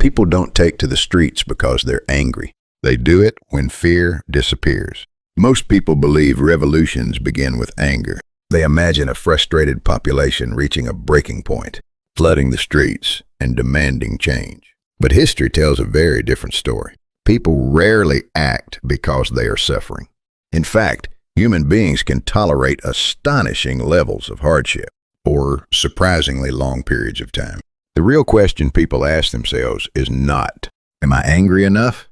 People don't take to the streets because they're angry. They do it when fear disappears. Most people believe revolutions begin with anger. They imagine a frustrated population reaching a breaking point, flooding the streets and demanding change. But history tells a very different story. People rarely act because they are suffering. In fact, human beings can tolerate astonishing levels of hardship or surprisingly long periods of time. The real question people ask themselves is not, am I angry enough?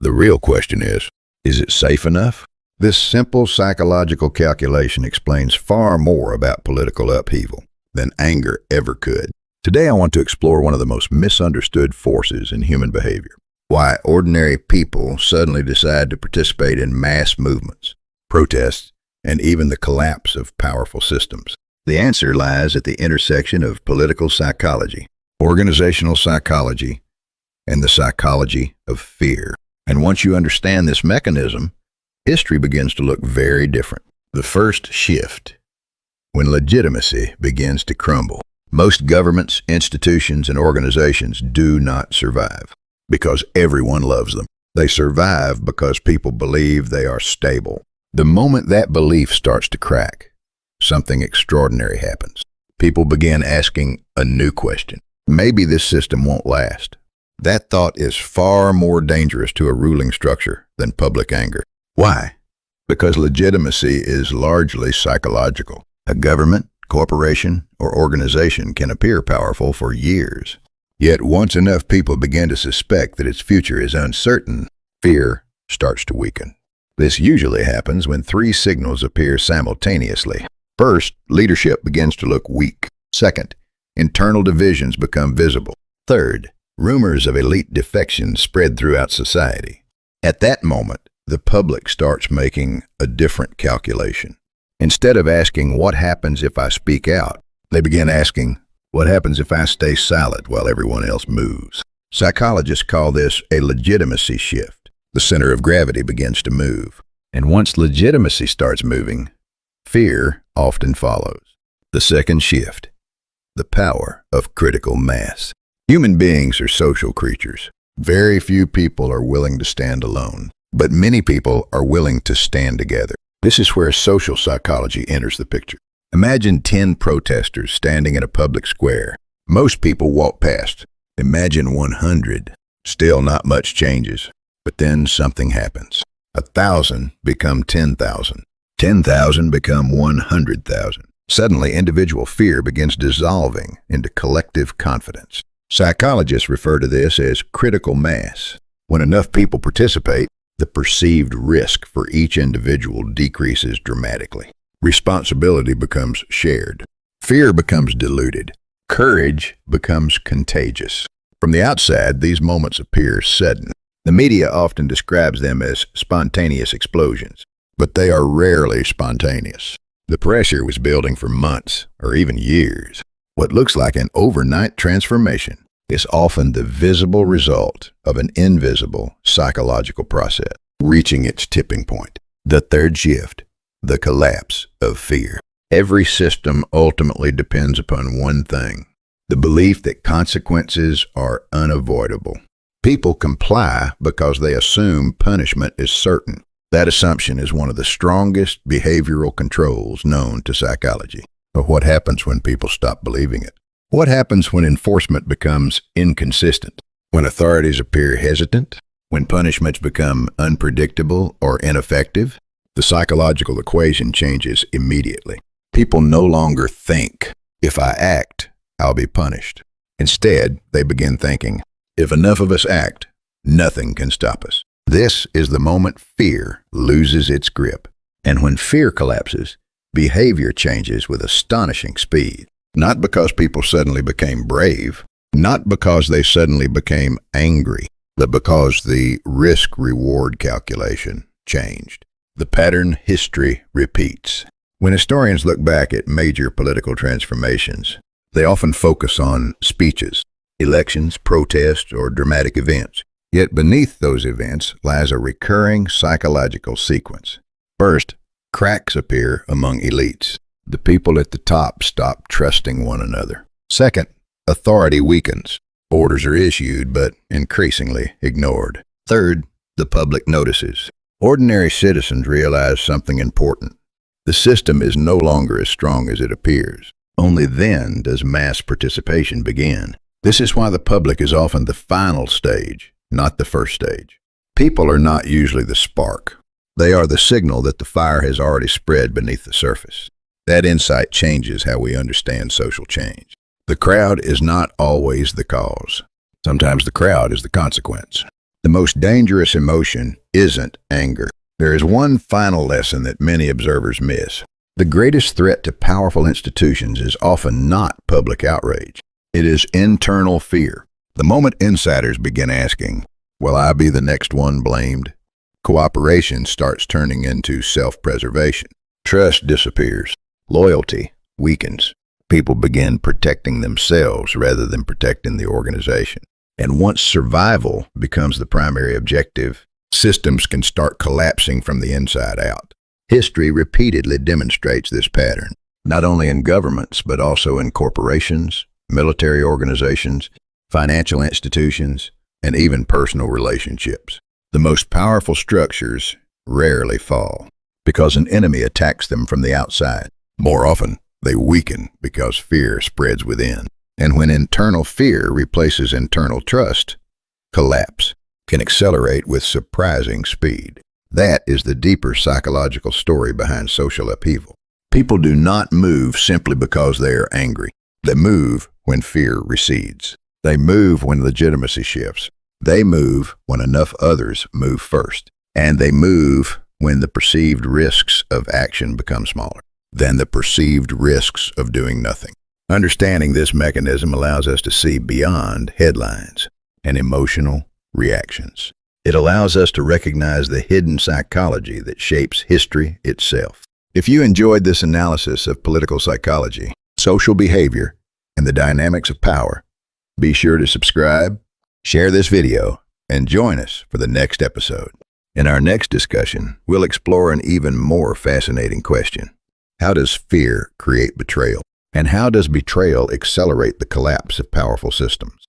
The real question is it safe enough? This simple psychological calculation explains far more about political upheaval than anger ever could. Today I want to explore one of the most misunderstood forces in human behavior. Why ordinary people suddenly decide to participate in mass movements, protests, and even the collapse of powerful systems. The answer lies at the intersection of political psychology, organizational psychology, and the psychology of fear. And once you understand this mechanism, history begins to look very different. The first shift, when legitimacy begins to crumble. Most governments, institutions, and organizations do not survive because everyone loves them. They survive because people believe they are stable. The moment that belief starts to crack, something extraordinary happens. People begin asking a new question. Maybe this system won't last. That thought is far more dangerous to a ruling structure than public anger. Why? Because legitimacy is largely psychological. A government, corporation, or organization can appear powerful for years. Yet once enough people begin to suspect that its future is uncertain, fear starts to weaken. This usually happens when three signals appear simultaneously. First, leadership begins to look weak. Second, internal divisions become visible. Third, rumors of elite defection spread throughout society. At that moment, the public starts making a different calculation. Instead of asking, what happens if I speak out? They begin asking, what happens if I stay silent while everyone else moves? Psychologists call this a legitimacy shift. The center of gravity begins to move. And once legitimacy starts moving, fear often follows. The second shift, the power of critical mass. Human beings are social creatures. Very few people are willing to stand alone, but many people are willing to stand together. This is where social psychology enters the picture. Imagine 10 protesters standing in a public square. Most people walk past. Imagine 100. Still not much changes. But then something happens. 1,000 become 10,000. 10,000 become 100,000. Suddenly, individual fear begins dissolving into collective confidence. Psychologists refer to this as critical mass. When enough people participate, the perceived risk for each individual decreases dramatically. Responsibility becomes shared. Fear becomes diluted. Courage becomes contagious. From the outside, these moments appear sudden. The media often describes them as spontaneous explosions, but they are rarely spontaneous. The pressure was building for months or even years. What looks like an overnight transformation is often the visible result of an invisible psychological process, reaching its tipping point. The third shift, the collapse of fear. Every system ultimately depends upon one thing, the belief that consequences are unavoidable. People comply because they assume punishment is certain. That assumption is one of the strongest behavioral controls known to psychology. But what happens when people stop believing it? What happens when enforcement becomes inconsistent? When authorities appear hesitant? When punishments become unpredictable or ineffective? The psychological equation changes immediately. People no longer think, if I act, I'll be punished. Instead, they begin thinking, if enough of us act, nothing can stop us. This is the moment fear loses its grip. And when fear collapses, behavior changes with astonishing speed. Not because people suddenly became brave, not because they suddenly became angry, but because the risk-reward calculation changed. The pattern history repeats. When historians look back at major political transformations, they often focus on speeches, elections, protests, or dramatic events. Yet beneath those events lies a recurring psychological sequence. First, cracks appear among elites. The people at the top stop trusting one another. Second, authority weakens. Orders are issued, but increasingly ignored. Third, the public notices. Ordinary citizens realize something important. The system is no longer as strong as it appears. Only then does mass participation begin. This is why the public is often the final stage, not the first stage. People are not usually the spark. They are the signal that the fire has already spread beneath the surface. That insight changes how we understand social change. The crowd is not always the cause. Sometimes the crowd is the consequence. The most dangerous emotion isn't anger. There is one final lesson that many observers miss. The greatest threat to powerful institutions is often not public outrage. It is internal fear. The moment insiders begin asking, "Will I be the next one blamed?" cooperation starts turning into self-preservation. Trust disappears. Loyalty weakens. People begin protecting themselves rather than protecting the organization. And once survival becomes the primary objective, systems can start collapsing from the inside out. History repeatedly demonstrates this pattern, not only in governments, but also in corporations, military organizations, financial institutions, and even personal relationships. The most powerful structures rarely fall because an enemy attacks them from the outside. More often, they weaken because fear spreads within. And when internal fear replaces internal trust, collapse can accelerate with surprising speed. That is the deeper psychological story behind social upheaval. People do not move simply because they are angry. They move when fear recedes. They move when legitimacy shifts. They move when enough others move first. And they move when the perceived risks of action become smaller than the perceived risks of doing nothing. Understanding this mechanism allows us to see beyond headlines and emotional reactions. It allows us to recognize the hidden psychology that shapes history itself. If you enjoyed this analysis of political psychology, social behavior, and the dynamics of power, be sure to subscribe, share this video, and join us for the next episode. In our next discussion, we'll explore an even more fascinating question. How does fear create betrayal? And how does betrayal accelerate the collapse of powerful systems?